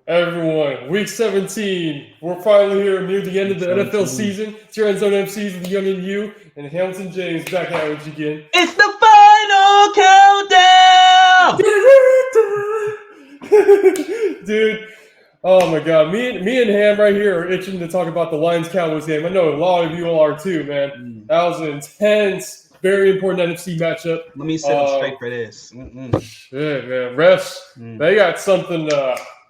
Everyone, week 17. We're finally here near the end of Week the NFL 17. season. It's your End Zone Emcees with Young and You and Hamilton James back at it again. It's the final countdown. Dude, oh my god. Me and Ham right here are itching to talk about the Lions-Cowboys game. I know a lot of you all are too, man. That was an intense, very important NFC matchup. Let me sit up straight for this. Shit, man. Refs, they got something...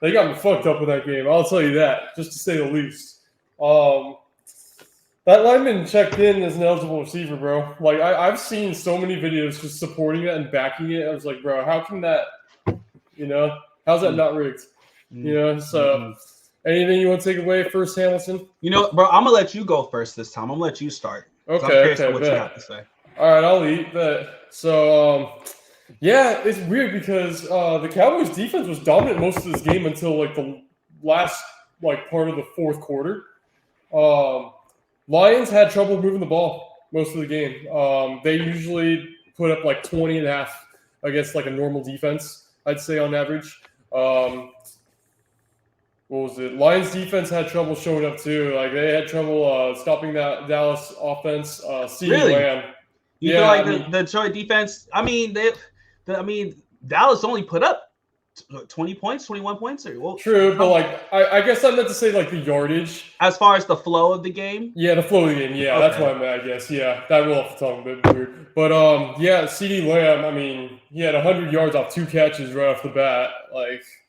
they got me fucked up with that game. I'll tell you that, just to say the least. That lineman checked in as an eligible receiver, bro. Like, I've seen so many videos just supporting it and backing it. I was like, bro, how can that, how's that not rigged? So anything you want to take away first, Hamilton? Bro, I'm going to let you go first this time. I'm going to let you start. Okay, I'm curious okay, what you have to say. All right, I'll eat that. So, yeah, it's weird because the Cowboys' defense was dominant most of this game until like the last part of the fourth quarter. Lions had trouble moving the ball most of the game. They usually put up like 20 and a half against like a normal defense, I'd say on average. What was it? Lions defense had trouble showing up too. Like they had trouble stopping that Dallas offense. Really? Lamb. You feel like the Detroit defense? Dallas only put up 20 points, 21 points. True, but I guess I meant to say like the yardage. As far as the flow of the game? Yeah, the flow of the game. Yeah, okay. That's what I meant, I guess. Yeah, that roll off the tongue a bit weird. But yeah, CeeDee Lamb, he had 100 yards off 2 catches right off the bat.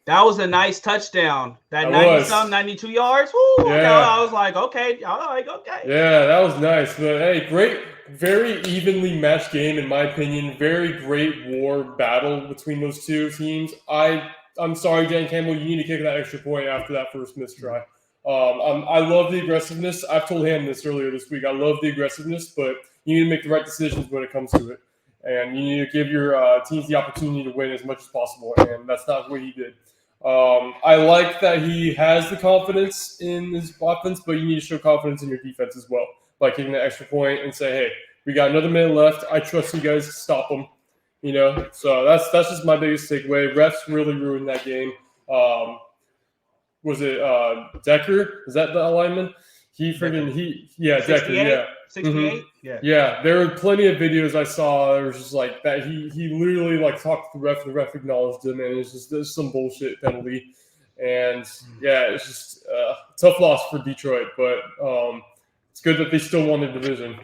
That was a nice touchdown. That 90-some, 92 yards. Woo, yeah. I was like, okay. Yeah, that was nice. But hey, great, very evenly matched game in my opinion. Very great war battle between those two teams. I'm sorry, Dan Campbell, you need to kick that extra point after that first missed try. I love the aggressiveness. I've told him this earlier this week. I love the aggressiveness, but you need to make the right decisions when it comes to it. And you need to give your teams the opportunity to win as much as possible. And that's not what he did. I like that he has the confidence in his offense, but you need to show confidence in your defense as well by kicking that extra point and say, hey, we got another minute left. I trust you guys to stop them. So that's just my biggest takeaway. Refs really ruined that game. Was it Decker? Is that the lineman? Decker, yeah. 68? Yeah, there were plenty of videos I saw. There was just like that. He literally talked to the ref. The ref acknowledged him, and there's some bullshit penalty. And yeah, it's just tough loss for Detroit, but it's good that they still won the division.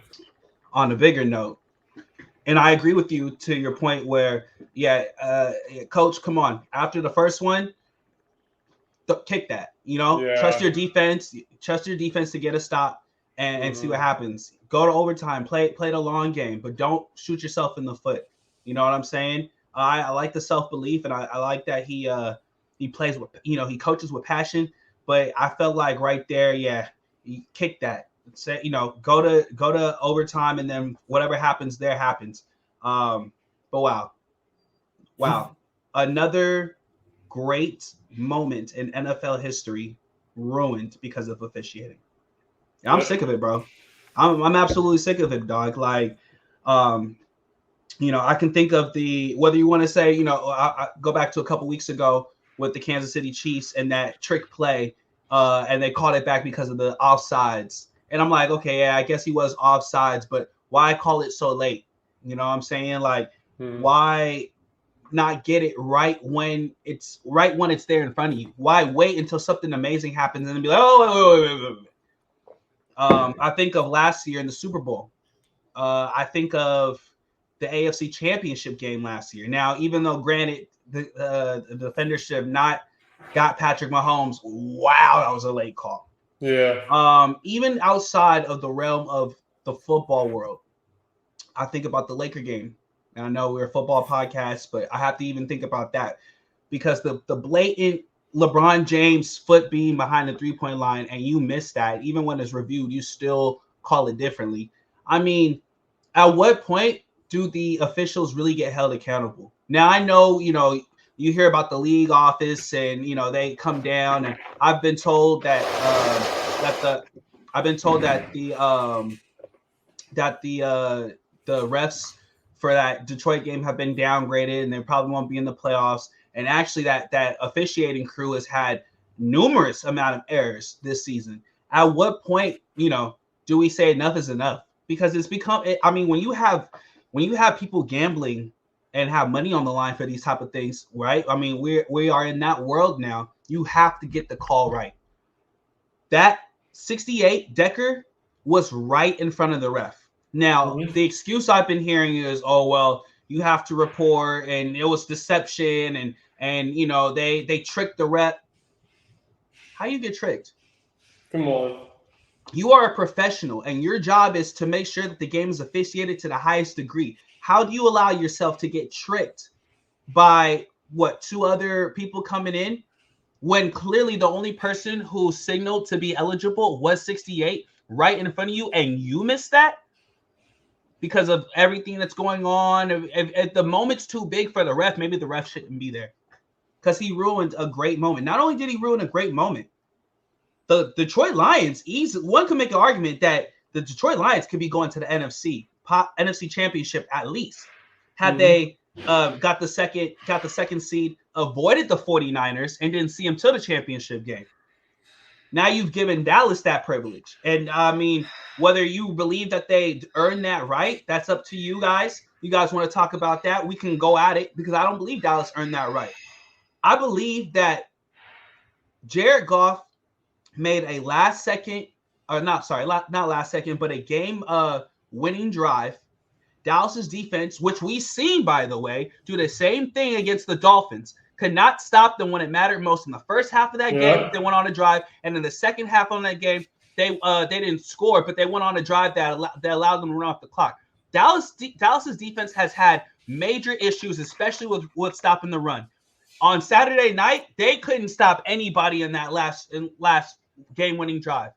On a bigger note, and I agree with you to your point where, Coach, come on. After the first one, kick that. Trust your defense. Trust your defense to get a stop and see what happens. Go to overtime. Play the long game, but don't shoot yourself in the foot. You know what I'm saying? I like the self-belief, and I like that he plays with he coaches with passion. But I felt like right there, you kick that. Say go to overtime, and then whatever happens there happens. But wow, another great moment in NFL history ruined because of officiating. I'm sick of it, bro. I'm absolutely sick of it, dog. I can think of whether you want to say, I go back to a couple weeks ago with the Kansas City Chiefs and that trick play, and they called it back because of the offsides. And I'm like, okay, yeah, I guess he was offsides, but why call it so late? You know what I'm saying? Why not get it right when it's there in front of you? Why wait until something amazing happens and then be like, oh, wait. I think of last year in the Super Bowl. I think of the AFC Championship game last year. Now, even though, granted, the defenders should have not got Patrick Mahomes, wow, that was a late call. Yeah. Even outside of the realm of the football world, I think about the Laker game. And I know we're a football podcast, but I have to even think about that because the blatant LeBron James foot being behind the 3-point line and you miss that, even when it's reviewed, you still call it differently. I mean, at what point do the officials really get held accountable? Now, I know, you hear about the league office and, they come down, and I've been told that the refs for that Detroit game have been downgraded and they probably won't be in the playoffs. And actually that officiating crew has had numerous amount of errors this season. At what point, do we say enough is enough? Because it's become, I mean, when you have people gambling and have money on the line for these type of things, right? I mean, we are in that world now. You have to get the call right. That 68 Decker was right in front of the ref. Now, the excuse I've been hearing is, oh, well, you have to report and it was deception and they tricked the ref. How you get tricked? Come on. You are a professional and your job is to make sure that the game is officiated to the highest degree. How do you allow yourself to get tricked by two other people coming in when clearly the only person who signaled to be eligible was 68 right in front of you and you missed that because of everything that's going on? If the moment's too big for the ref, maybe the ref shouldn't be there because he ruined a great moment. Not only did he ruin a great moment, the Detroit Lions, one could make an argument that the Detroit Lions could be going to the NFC Championship at least had they got the second seed, avoided the 49ers, and didn't see them till the championship game. Now you've given Dallas that privilege. And I mean, whether you believe that they earned that right, that's up to you guys. You guys want to talk about that? We can go at it because I don't believe Dallas earned that right. I believe that Jared Goff made a game winning drive. Dallas's defense, which we've seen, by the way, do the same thing against the Dolphins, could not stop them when it mattered most. In the first half of that game, they went on a drive, and in the second half of that game, they didn't score, but they went on a drive that allowed them to run off the clock. Dallas's defense has had major issues, especially with stopping the run. On Saturday night, they couldn't stop anybody in that last game-winning drive.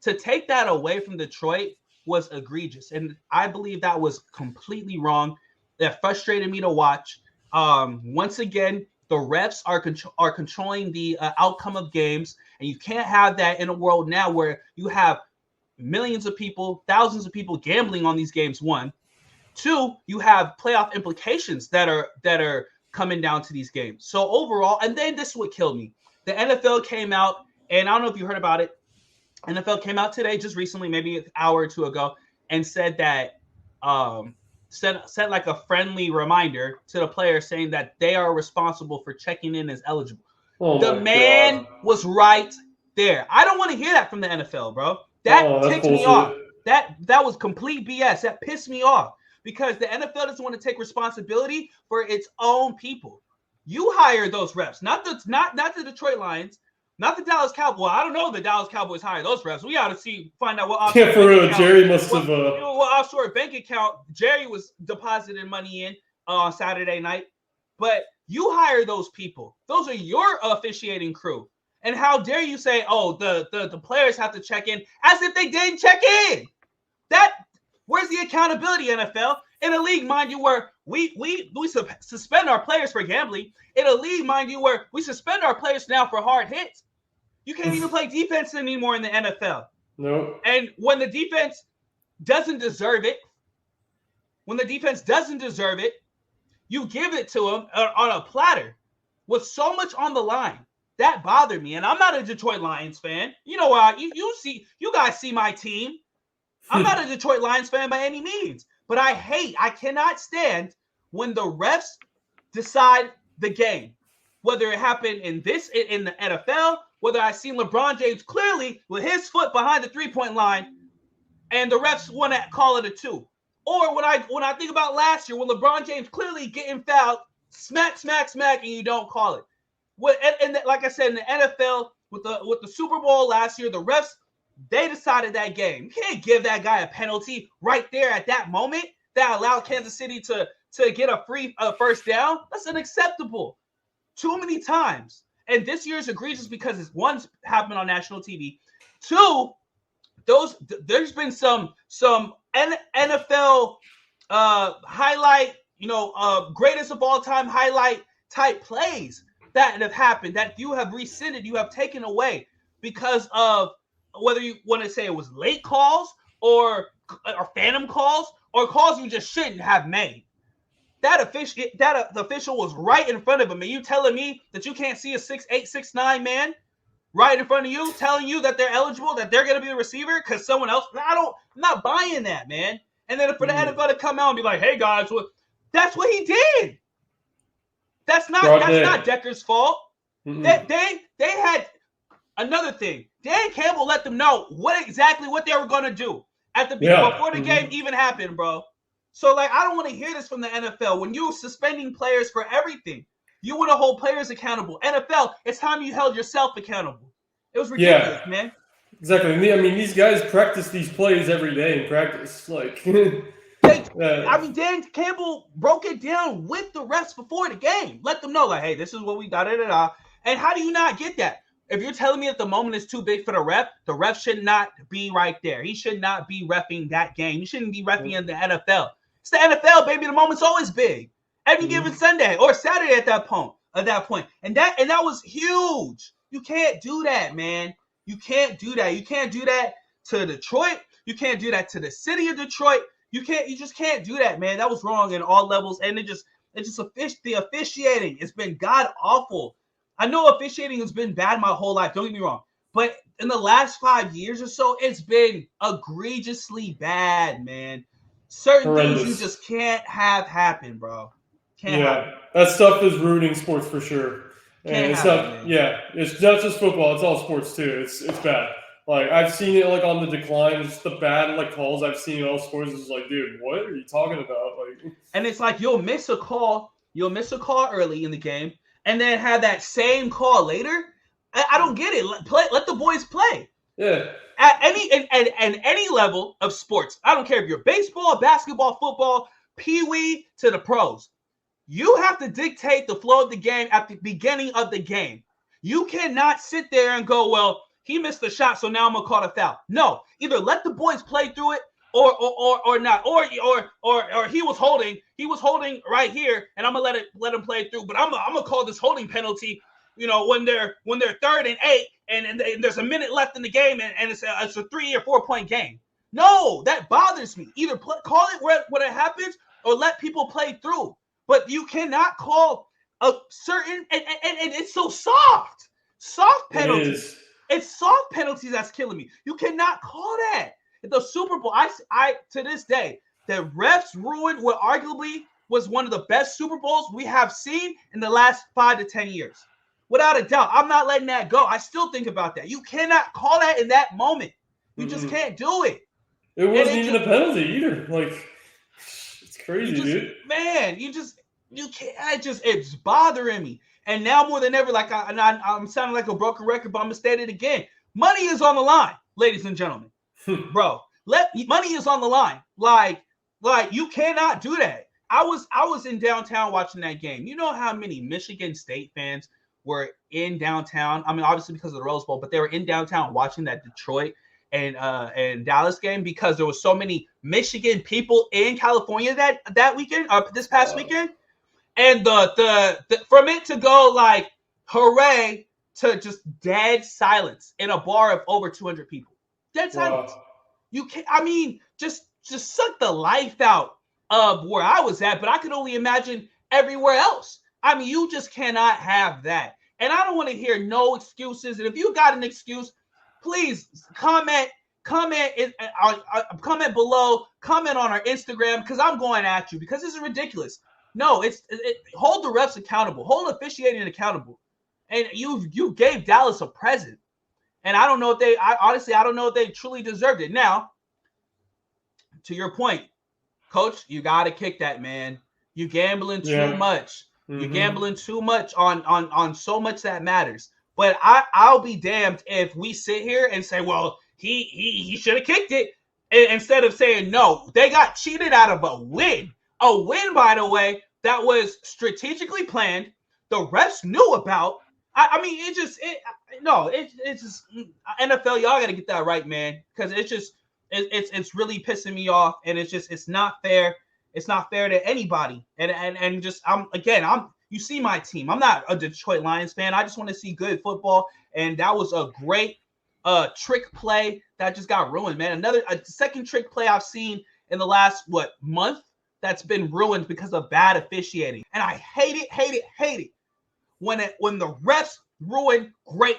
To take that away from Detroit was egregious, and I believe that was completely wrong. That frustrated me to watch. Once again, the refs are controlling the outcome of games, and you can't have that in a world now where you have millions of people, thousands of people gambling on these games. One, two, you have playoff implications that are coming down to these games. So overall, and then this is what killed me. The NFL came out, and I don't know if you heard about it. NFL came out today, just recently, maybe an hour or two ago, and said that sent like a friendly reminder to the players saying that they are responsible for checking in as eligible. The man was right there. I don't want to hear that from the NFL, bro. That ticked me off. That was complete BS. That pissed me off because the NFL doesn't want to take responsibility for its own people. You hire those refs, not the Detroit Lions. Not the Dallas Cowboys. I don't know if the Dallas Cowboys hire those refs. We ought to find out what offshore for real. Jerry must have what offshore bank account Jerry was depositing money in on Saturday night. But you hire those people. Those are your officiating crew. And how dare you say, oh, the players have to check in as if they didn't check in? Where's the accountability, NFL? In a league, mind you, where we suspend our players for gambling. In a league, mind you, where we suspend our players now for hard hits. You can't even play defense anymore in the NFL. No. And when the defense doesn't deserve it, you give it to them on a platter with so much on the line. That bothered me. And I'm not a Detroit Lions fan. You know what? You guys see my team. I'm not a Detroit Lions fan by any means. But I cannot stand when the refs decide the game. Whether it happened in the NFL, whether I see LeBron James clearly with his foot behind the three-point line and the refs want to call it a 2. Or when I think about last year when LeBron James clearly getting fouled, smack, and you don't call it. And like I said, in the NFL, with the Super Bowl last year, the refs, they decided that game. You can't give that guy a penalty right there at that moment that allowed Kansas City to get a free first down. That's unacceptable. Too many times. And this year is egregious because it's one's happened on national TV. Two, there's been some NFL highlight, greatest of all time highlight type plays that have happened that you have rescinded, you have taken away because of whether you want to say it was late calls or phantom calls or calls you just shouldn't have made. The official was right in front of him, and you telling me that you can't see a 6'8", 6'9" man right in front of you, telling you that they're eligible, that they're going to be the receiver because someone else. I'm not buying that, man. And then for the NFL to come out and be like, "Hey guys, that's what he did." That's not Decker's fault. They had another thing. Dan Campbell let them know what they were going to do at the before the game even happened, bro. So like, I don't want to hear this from the NFL. When you're suspending players for everything, you want to hold players accountable. NFL, it's time you held yourself accountable. It was ridiculous, man. Exactly. I mean, these guys practice these plays every day in practice. Like, Dan Campbell broke it down with the refs before the game. Let them know, like, hey, this is what we da-da-da-da. And how do you not get that? If you're telling me that the moment is too big for the ref should not be right there. He should not be reffing that game. He shouldn't be reffing in the NFL. It's the NFL, baby. The moment's always big. Every given Sunday or Saturday at that point. And that was huge. You can't do that, man. You can't do that. You can't do that to Detroit. You can't do that to the city of Detroit. You just can't do that, man. That was wrong in all levels. And the officiating. It's been god awful. I know officiating has been bad my whole life. Don't get me wrong. But in the last 5 years or so, it's been egregiously bad, man. Certain things you just can't have happen, bro. Can't happen. That stuff is ruining sports for sure. And it's not just football. It's all sports too. It's bad. Like, I've seen it like on the decline. Just the bad like calls I've seen in all sports is like, dude, what are you talking about? Like, and it's like you'll miss a call early in the game, and then have that same call later. I don't get it. Let the boys play. Yeah. At any level of sports, I don't care if you're baseball, basketball, football, pee-wee to the pros. You have to dictate the flow of the game at the beginning of the game. You cannot sit there and go, well, he missed the shot, so now I'm gonna call a foul. No, either let the boys play through it or not, or he was holding right here, and I'm gonna let him play through. But I'm gonna call this holding penalty, when they're 3rd and 8, and there's a minute left in the game, and it's a 3 or 4 point game. No, that bothers me. Either call it when it happens, or let people play through. But you cannot call a certain and it's so soft penalties. It's soft penalties that's killing me. You cannot call that. The Super Bowl, I to this day, the refs ruined what arguably was one of the best Super Bowls we have seen in the last 5 to 10 years. Without a doubt, I'm not letting that go. I still think about that. You cannot call that in that moment. You just can't do it. It wasn't even a penalty either. Like, it's crazy, dude. Man, you can't. It's bothering me. And now more than ever, like I'm sounding like a broken record, but I'm gonna state it again. Money is on the line, ladies and gentlemen. Bro, money is on the line. Like you cannot do that. I was in downtown watching that game. You know how many Michigan State fans were in downtown? I mean, obviously because of the Rose Bowl, but they were in downtown watching that Detroit and Dallas game because there was so many Michigan people in California that weekend, this past weekend. And the from it to go like hooray to just dead silence in a bar of over 200 people. Dead silence. Wow. You can't. I mean, just suck the life out of where I was at, but I could only imagine everywhere else. I mean, you just cannot have that. And I don't want to hear no excuses. And if you got an excuse, please comment below, comment on our Instagram, because I'm going at you because this is ridiculous. No, hold the refs accountable, hold officiating accountable, and you gave Dallas a present, and I don't know if I don't know if they truly deserved it. Now, to your point, Coach, you got to kick that, man. You gambling too much. Mm-hmm. You're gambling too much on so much that matters. But I'll be damned if we sit here and say, well, he should have kicked it, instead of saying no. They got cheated out of a win. A win, by the way, that was strategically planned. The refs knew about. I mean, it's just NFL. Y'all got to get that right, man, because it's really pissing me off, and it's not fair. It's not fair to anybody. And just you see my team. I'm not a Detroit Lions fan. I just want to see good football, and that was a great trick play that just got ruined, man. A second trick play I've seen in the last month that's been ruined because of bad officiating. And I hate it when the refs ruin great